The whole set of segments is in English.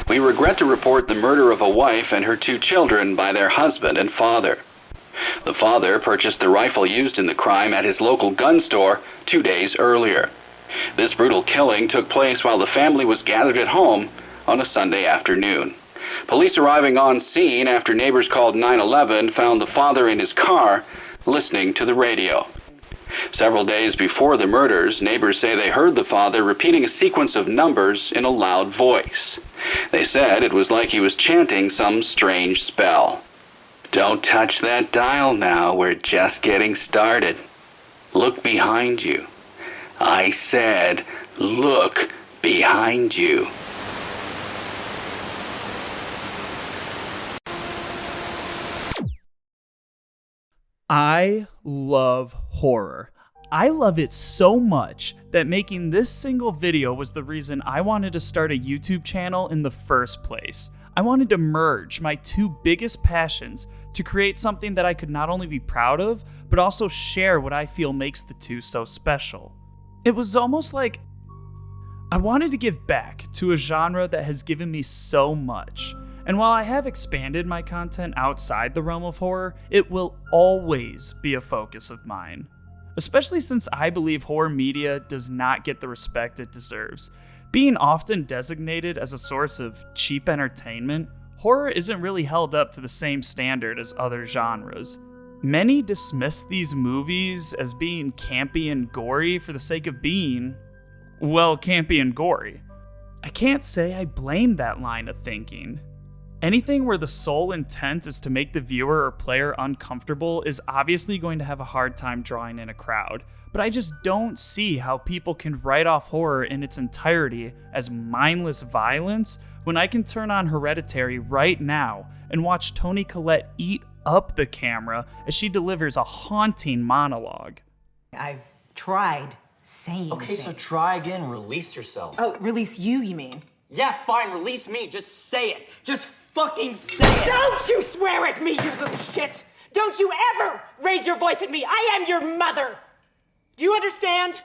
We regret to report the murder of a wife and her 2 children by their husband and father. The father purchased the rifle used in the crime at his local gun store 2 days earlier. This brutal killing took place while the family was gathered at home on a Sunday afternoon. Police arriving on scene after neighbors called 911 found the father in his car listening to the radio. Several days before the murders, neighbors say they heard the father repeating a sequence of numbers in a loud voice. They said it was like he was chanting some strange spell. Don't touch that dial now, we're just getting started. Look behind you. I said, look behind you. I love horror. I love it so much that making this single video was the reason I wanted to start a YouTube channel in the first place. I wanted to merge my 2 biggest passions to create something that I could not only be proud of, but also share what I feel makes the 2 so special. It was almost like I wanted to give back to a genre that has given me so much. And while I have expanded my content outside the realm of horror, it will always be a focus of mine. Especially since I believe horror media does not get the respect it deserves. Being often designated as a source of cheap entertainment, horror isn't really held up to the same standard as other genres. Many dismiss these movies as being campy and gory for the sake of being, well, campy and gory. I can't say I blame that line of thinking. Anything where the sole intent is to make the viewer or player uncomfortable is obviously going to have a hard time drawing in a crowd, but I just don't see how people can write off horror in its entirety as mindless violence when I can turn on Hereditary right now and watch Toni Collette eat up the camera as she delivers a haunting monologue. I've tried saying Okay, things. so try again. Release yourself. Oh, release you mean? Yeah, fine. Release me. Just say it. Just fucking say it. Don't you swear at me, you little shit! Don't you ever raise your voice at me! I am your mother! Do you understand?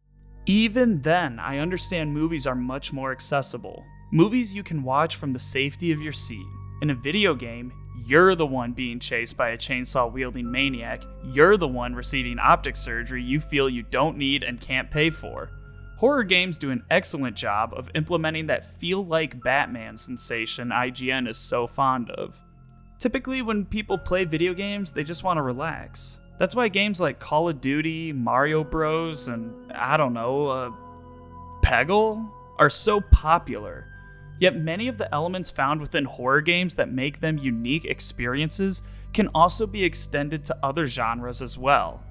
Even then, I understand movies are much more accessible. Movies you can watch from the safety of your seat. In a video game, you're the one being chased by a chainsaw-wielding maniac. You're the one receiving optic surgery you feel you don't need and can't pay for. Horror games do an excellent job of implementing that feel-like Batman sensation IGN is so fond of. Typically, when people play video games, they just want to relax. That's why games like Call of Duty, Mario Bros, and Peggle are so popular. Yet many of the elements found within horror games that make them unique experiences can also be extended to other genres as well.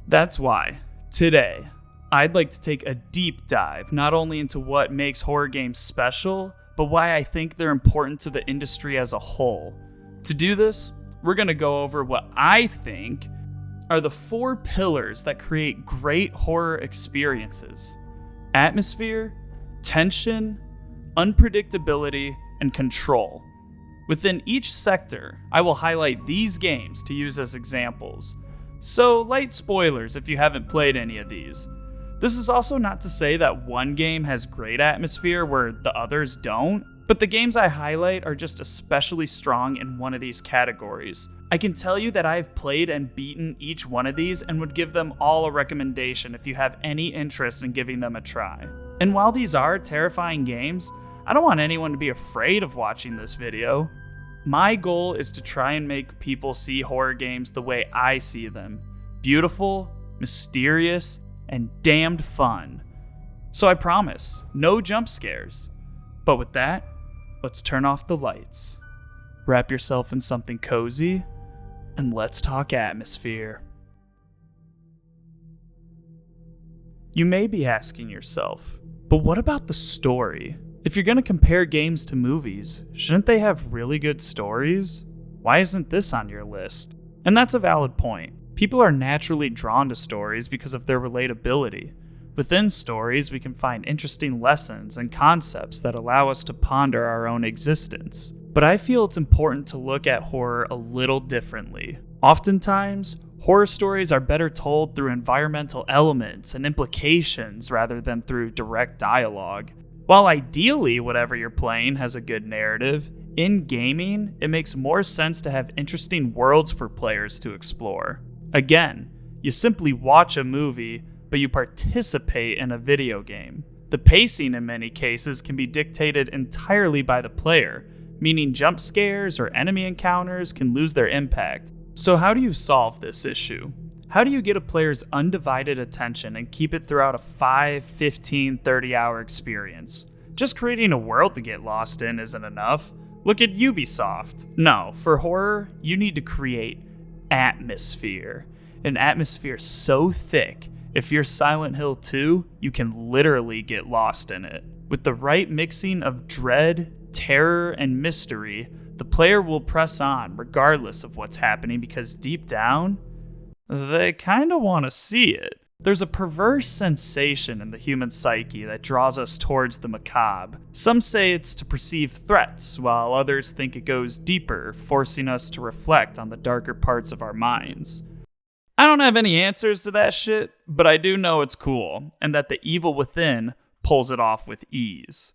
That's why, today, I'd like to take a deep dive not only into what makes horror games special, but why I think they're important to the industry as a whole. To do this, we're going to go over what I think are the 4 pillars that create great horror experiences: atmosphere, tension, unpredictability, and control. Within each sector, I will highlight these games to use as examples. So, light spoilers if you haven't played any of these. This is also not to say that one game has great atmosphere where the others don't, but the games I highlight are just especially strong in one of these categories. I can tell you that I've played and beaten each one of these and would give them all a recommendation if you have any interest in giving them a try. And while these are terrifying games, I don't want anyone to be afraid of watching this video. My goal is to try and make people see horror games the way I see them: beautiful, mysterious, and damned fun. So I promise, no jump scares. But with that, let's turn off the lights, wrap yourself in something cozy, and let's talk atmosphere. You may be asking yourself, but what about the story? If you're going to compare games to movies, shouldn't they have really good stories? Why isn't this on your list? And that's a valid point. People are naturally drawn to stories because of their relatability. Within stories, we can find interesting lessons and concepts that allow us to ponder our own existence. But I feel it's important to look at horror a little differently. Oftentimes, horror stories are better told through environmental elements and implications rather than through direct dialogue. While ideally whatever you're playing has a good narrative, in gaming, it makes more sense to have interesting worlds for players to explore. Again, you simply watch a movie, but you participate in a video game. The pacing in many cases can be dictated entirely by the player, meaning jump scares or enemy encounters can lose their impact. So how do you solve this issue? How do you get a player's undivided attention and keep it throughout a 5, 15, 30-hour experience? Just creating a world to get lost in isn't enough. Look at Ubisoft. No, for horror, you need to create atmosphere. An atmosphere so thick, if you're Silent Hill 2, you can literally get lost in it. With the right mixing of dread, terror, and mystery, the player will press on regardless of what's happening because deep down, they kinda wanna see it. There's a perverse sensation in the human psyche that draws us towards the macabre. Some say it's to perceive threats, while others think it goes deeper, forcing us to reflect on the darker parts of our minds. I don't have any answers to that shit, but I do know it's cool, and that the evil within pulls it off with ease.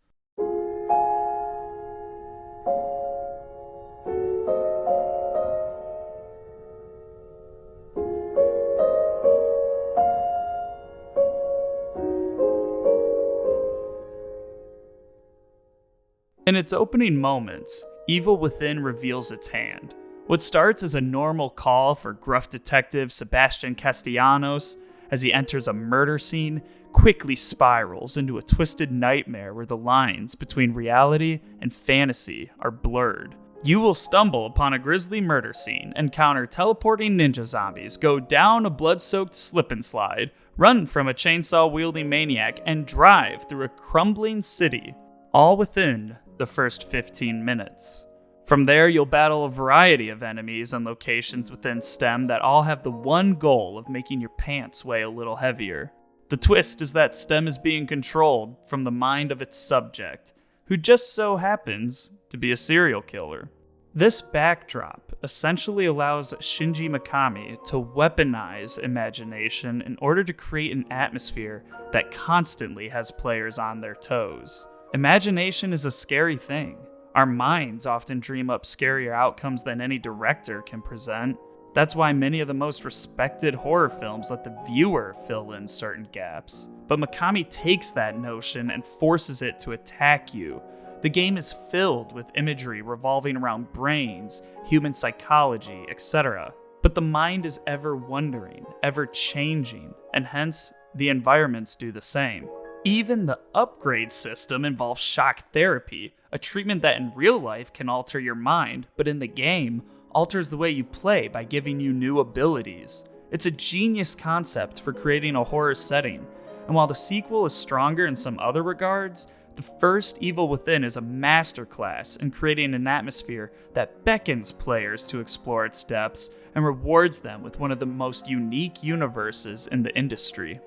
In its opening moments, Evil Within reveals its hand. What starts as a normal call for gruff detective Sebastian Castellanos as he enters a murder scene quickly spirals into a twisted nightmare where the lines between reality and fantasy are blurred. You will stumble upon a grisly murder scene, encounter teleporting ninja zombies, go down a blood-soaked slip and slide, run from a chainsaw-wielding maniac, and drive through a crumbling city, all within the first 15 minutes. From there, you'll battle a variety of enemies and locations within STEM that all have the one goal of making your pants weigh a little heavier. The twist is that STEM is being controlled from the mind of its subject, who just so happens to be a serial killer. This backdrop essentially allows Shinji Mikami to weaponize imagination in order to create an atmosphere that constantly has players on their toes. Imagination is a scary thing. Our minds often dream up scarier outcomes than any director can present. That's why many of the most respected horror films let the viewer fill in certain gaps. But Mikami takes that notion and forces it to attack you. The game is filled with imagery revolving around brains, human psychology, etc. But the mind is ever wondering, ever changing, and hence the environments do the same. Even the upgrade system involves shock therapy, a treatment that in real life can alter your mind, but in the game, alters the way you play by giving you new abilities. It's a genius concept for creating a horror setting, and while the sequel is stronger in some other regards, the first Evil Within is a masterclass in creating an atmosphere that beckons players to explore its depths and rewards them with one of the most unique universes in the industry.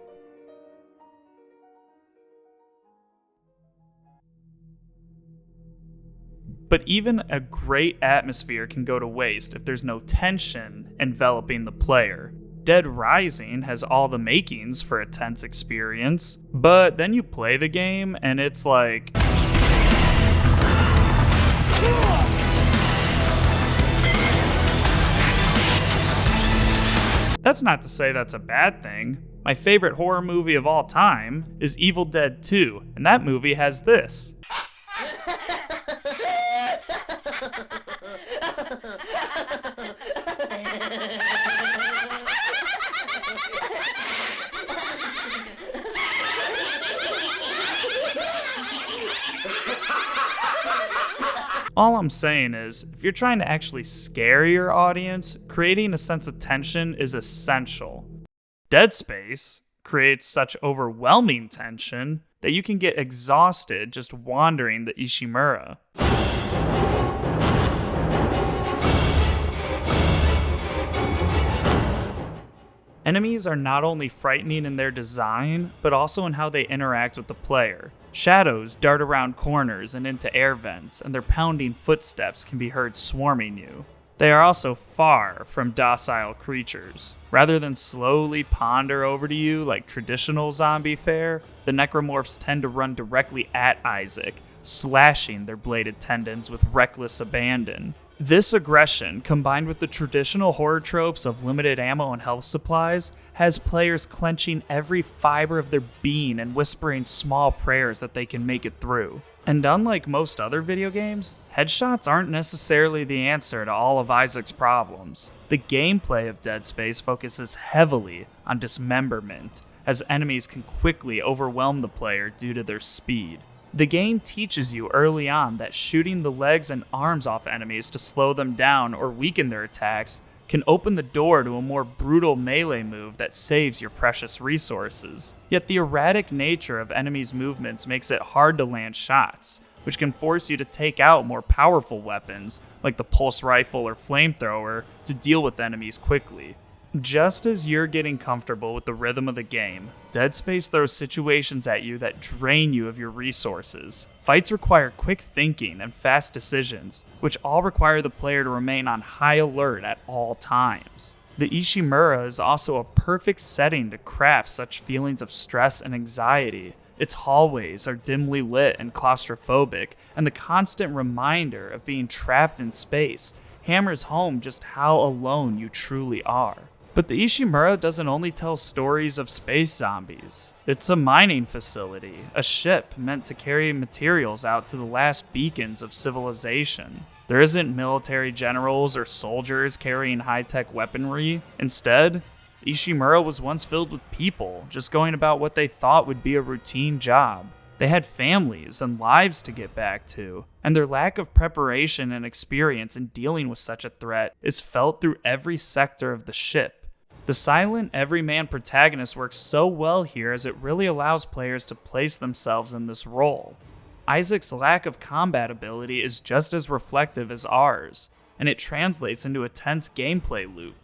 But even a great atmosphere can go to waste if there's no tension enveloping the player. Dead Rising has all the makings for a tense experience, but then you play the game and it's like... That's not to say that's a bad thing. My favorite horror movie of all time is Evil Dead 2, and that movie has this. All I'm saying is, if you're trying to actually scare your audience, creating a sense of tension is essential. Dead Space creates such overwhelming tension that you can get exhausted just wandering the Ishimura. Enemies are not only frightening in their design, but also in how they interact with the player. Shadows dart around corners and into air vents, and their pounding footsteps can be heard swarming you. They are also far from docile creatures. Rather than slowly ponder over to you like traditional zombie fare, the necromorphs tend to run directly at Isaac, slashing their bladed tendons with reckless abandon. This aggression, combined with the traditional horror tropes of limited ammo and health supplies, has players clenching every fiber of their being and whispering small prayers that they can make it through. And unlike most other video games, headshots aren't necessarily the answer to all of Isaac's problems. The gameplay of Dead Space focuses heavily on dismemberment, as enemies can quickly overwhelm the player due to their speed. The game teaches you early on that shooting the legs and arms off enemies to slow them down or weaken their attacks can open the door to a more brutal melee move that saves your precious resources. Yet the erratic nature of enemies' movements makes it hard to land shots, which can force you to take out more powerful weapons, like the pulse rifle or flamethrower, to deal with enemies quickly. Just as you're getting comfortable with the rhythm of the game, Dead Space throws situations at you that drain you of your resources. Fights require quick thinking and fast decisions, which all require the player to remain on high alert at all times. The Ishimura is also a perfect setting to craft such feelings of stress and anxiety. Its hallways are dimly lit and claustrophobic, and the constant reminder of being trapped in space hammers home just how alone you truly are. But the Ishimura doesn't only tell stories of space zombies. It's a mining facility, a ship meant to carry materials out to the last beacons of civilization. There isn't military generals or soldiers carrying high-tech weaponry. Instead, Ishimura was once filled with people, just going about what they thought would be a routine job. They had families and lives to get back to, and their lack of preparation and experience in dealing with such a threat is felt through every sector of the ship. The silent, everyman protagonist works so well here as it really allows players to place themselves in this role. Isaac's lack of combat ability is just as reflective as ours, and it translates into a tense gameplay loop.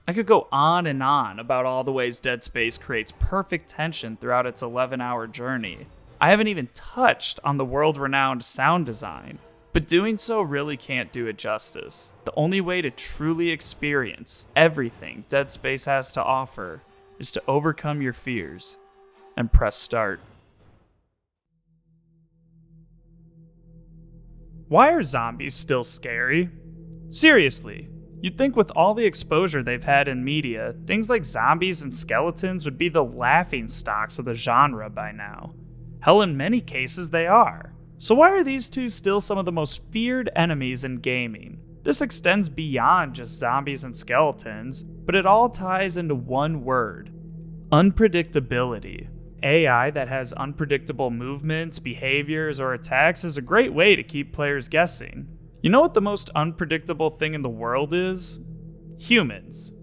I could go on and on about all the ways Dead Space creates perfect tension throughout its 11-hour journey. I haven't even touched on the world-renowned sound design, but doing so really can't do it justice. The only way to truly experience everything Dead Space has to offer is to overcome your fears and press start. Why are zombies still scary? Seriously, you'd think with all the exposure they've had in media, things like zombies and skeletons would be the laughing stocks of the genre by now. Hell, in many cases they are. So why are these two still some of the most feared enemies in gaming? This extends beyond just zombies and skeletons, but it all ties into one word: unpredictability. AI that has unpredictable movements, behaviors, or attacks is a great way to keep players guessing. You know what the most unpredictable thing in the world is? Humans.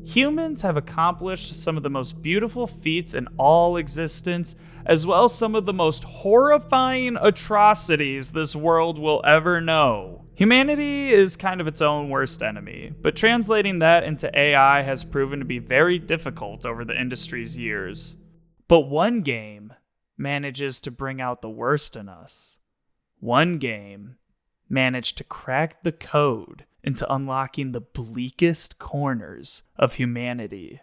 Humans have accomplished some of the most beautiful feats in all existence, as well as some of the most horrifying atrocities this world will ever know. Humanity is kind of its own worst enemy, but translating that into AI has proven to be very difficult over the industry's years. But one game manages to bring out the worst in us. One game managed to crack the code into unlocking the bleakest corners of humanity.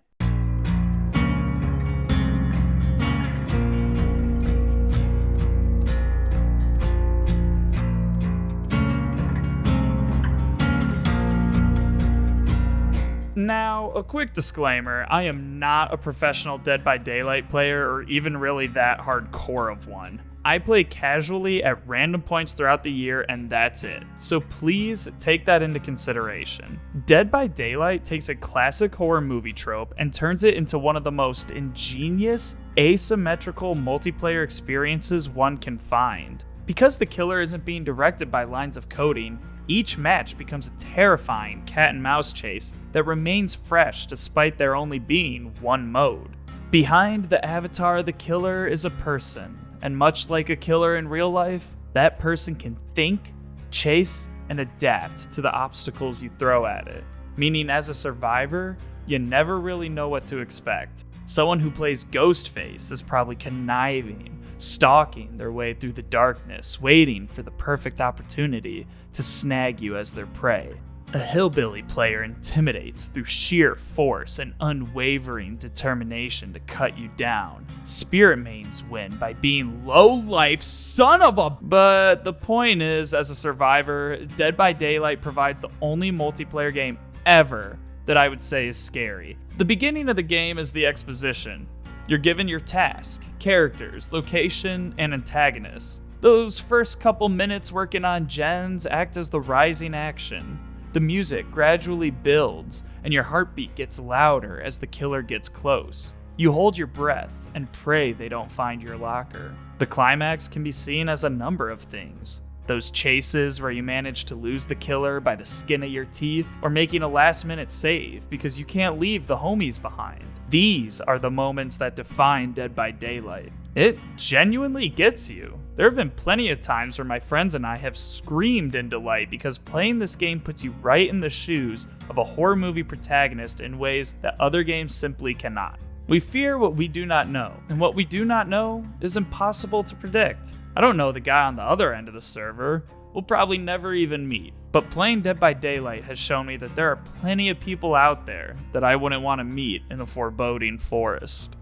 Now, a quick disclaimer, I am not a professional Dead by Daylight player or even really that hardcore of one. I play casually at random points throughout the year and that's it, so please take that into consideration. Dead by Daylight takes a classic horror movie trope and turns it into one of the most ingenious, asymmetrical multiplayer experiences one can find. Because the killer isn't being directed by lines of coding, each match becomes a terrifying cat and mouse chase that remains fresh despite there only being one mode. Behind the avatar of the killer is a person, and much like a killer in real life, that person can think, chase, and adapt to the obstacles you throw at it. Meaning as a survivor, you never really know what to expect. Someone who plays Ghostface is probably conniving, stalking their way through the darkness, waiting for the perfect opportunity to snag you as their prey. A hillbilly player intimidates through sheer force and unwavering determination to cut you down. Spirit mains win by being low-life son of a... But the point is, as a survivor, Dead by Daylight provides the only multiplayer game ever that I would say is scary. The beginning of the game is the exposition. You're given your task, characters, location, and antagonists. Those first couple minutes working on gens act as the rising action. The music gradually builds, and your heartbeat gets louder as the killer gets close. You hold your breath and pray they don't find your locker. The climax can be seen as a number of things. Those chases where you manage to lose the killer by the skin of your teeth, or making a last-minute save because you can't leave the homies behind. These are the moments that define Dead by Daylight. It genuinely gets you. There have been plenty of times where my friends and I have screamed in delight because playing this game puts you right in the shoes of a horror movie protagonist in ways that other games simply cannot. We fear what we do not know, and what we do not know is impossible to predict. I don't know the guy on the other end of the server. We'll probably never even meet. But playing Dead by Daylight has shown me that there are plenty of people out there that I wouldn't want to meet in a foreboding forest.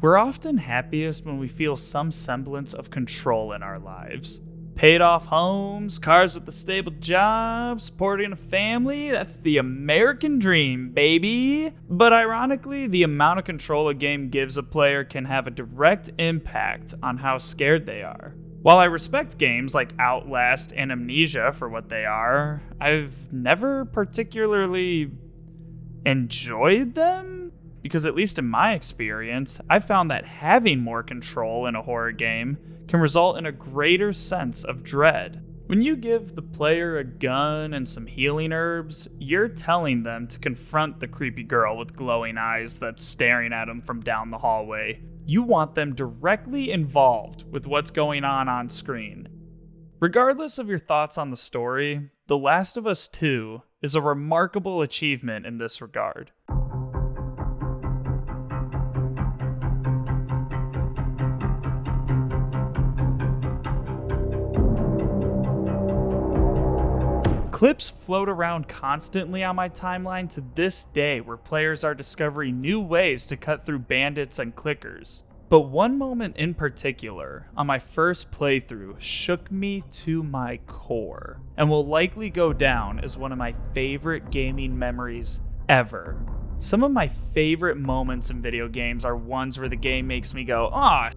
We're often happiest when we feel some semblance of control in our lives. Paid off homes, cars with a stable job, supporting a family, that's the American dream, baby. But ironically, the amount of control a game gives a player can have a direct impact on how scared they are. While I respect games like Outlast and Amnesia for what they are, I've never particularly enjoyed them. Because at least in my experience, I've found that having more control in a horror game can result in a greater sense of dread. When you give the player a gun and some healing herbs, you're telling them to confront the creepy girl with glowing eyes that's staring at them from down the hallway. You want them directly involved with what's going on screen. Regardless of your thoughts on the story, The Last of Us 2 is a remarkable achievement in this regard. Clips float around constantly on my timeline to this day where players are discovering new ways to cut through bandits and clickers. But one moment in particular on my first playthrough shook me to my core and will likely go down as one of my favorite gaming memories ever. Some of my favorite moments in video games are ones where the game makes me go, "Aw,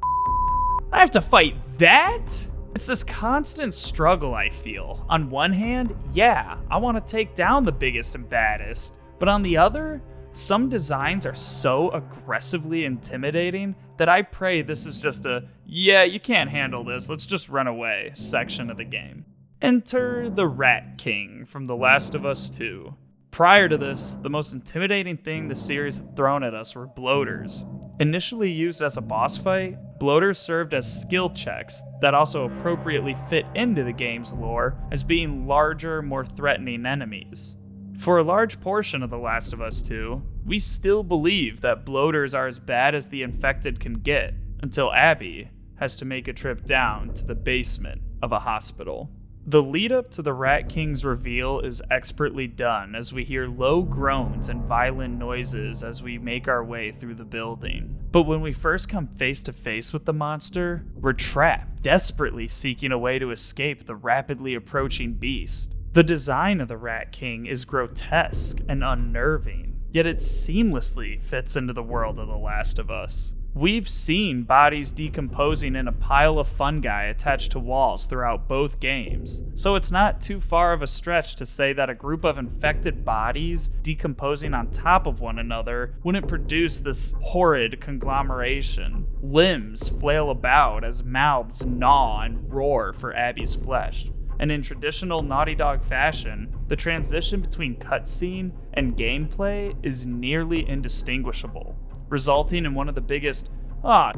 I have to fight that?" It's this constant struggle I feel. On one hand, yeah, I want to take down the biggest and baddest. But on the other, some designs are so aggressively intimidating that I pray this is just a, "Yeah, you can't handle this, let's just run away" section of the game. Enter the Rat King from The Last of Us 2. Prior to this, the most intimidating thing the series had thrown at us were bloaters. Initially used as a boss fight, bloaters served as skill checks that also appropriately fit into the game's lore as being larger, more threatening enemies. For a large portion of The Last of Us 2, we still believe that bloaters are as bad as the infected can get, until Abby has to make a trip down to the basement of a hospital. The lead up to the Rat King's reveal is expertly done as we hear low groans and violent noises as we make our way through the building. But when we first come face to face with the monster, we're trapped, desperately seeking a way to escape the rapidly approaching beast. The design of the Rat King is grotesque and unnerving, yet it seamlessly fits into the world of The Last of Us. We've seen bodies decomposing in a pile of fungi attached to walls throughout both games, so it's not too far of a stretch to say that a group of infected bodies decomposing on top of one another wouldn't produce this horrid conglomeration. Limbs flail about as mouths gnaw and roar for Abby's flesh. And in traditional Naughty Dog fashion, the transition between cutscene and gameplay is nearly indistinguishable, resulting in one of the biggest, I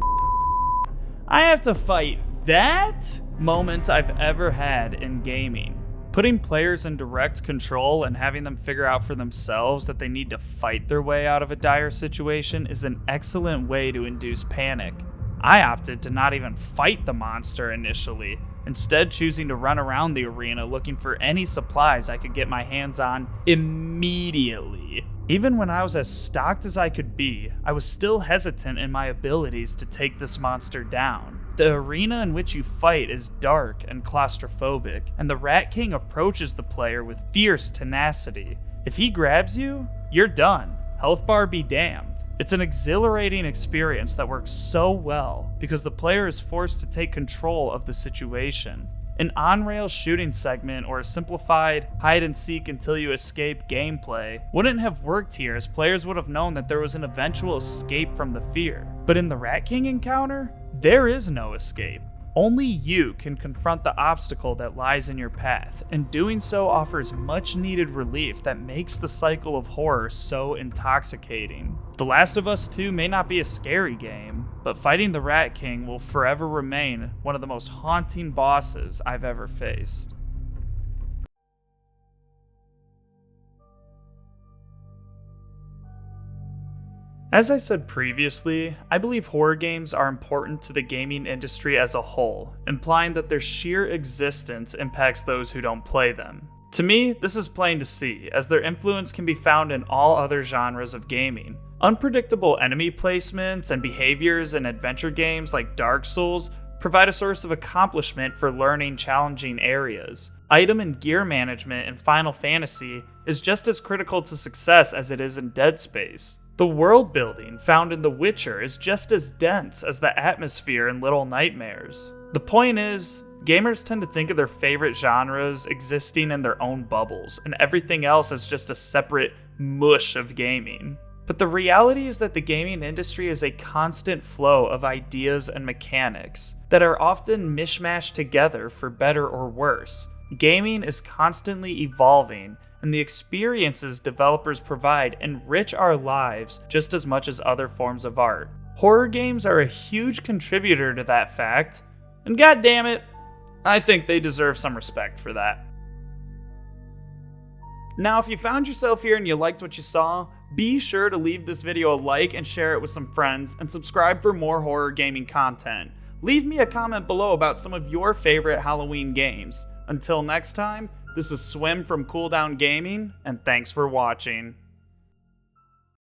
have to fight that moments I've ever had in gaming. Putting players in direct control and having them figure out for themselves that they need to fight their way out of a dire situation is an excellent way to induce panic. I opted to not even fight the monster initially, instead choosing to run around the arena looking for any supplies I could get my hands on immediately. Even when I was as stocked as I could be, I was still hesitant in my abilities to take this monster down. The arena in which you fight is dark and claustrophobic, and the Rat King approaches the player with fierce tenacity. If he grabs you, you're done. Health bar be damned. It's an exhilarating experience that works so well because the player is forced to take control of the situation. An on-rail shooting segment or a simplified hide-and-seek until you escape gameplay wouldn't have worked here, as players would have known that there was an eventual escape from the fear. But in the Rat King encounter, there is no escape. Only you can confront the obstacle that lies in your path, and doing so offers much-needed relief that makes the cycle of horror so intoxicating. The Last of Us 2 may not be a scary game, but fighting the Rat King will forever remain one of the most haunting bosses I've ever faced. As I said previously, I believe horror games are important to the gaming industry as a whole, implying that their sheer existence impacts those who don't play them. To me, this is plain to see, as their influence can be found in all other genres of gaming. Unpredictable enemy placements and behaviors in adventure games like Dark Souls provide a source of accomplishment for learning challenging areas. Item and gear management in Final Fantasy is just as critical to success as it is in Dead Space. The world building found in The Witcher is just as dense as the atmosphere in Little Nightmares. The point is, gamers tend to think of their favorite genres existing in their own bubbles, and everything else as just a separate mush of gaming. But the reality is that the gaming industry is a constant flow of ideas and mechanics that are often mishmashed together for better or worse. Gaming is constantly evolving, and the experiences developers provide enrich our lives just as much as other forms of art. Horror games are a huge contributor to that fact, and goddammit, I think they deserve some respect for that. Now, if you found yourself here and you liked what you saw, be sure to leave this video a like and share it with some friends, and subscribe for more horror gaming content. Leave me a comment below about some of your favorite Halloween games. Until next time, this is Swim from Cooldown Gaming, and thanks for watching.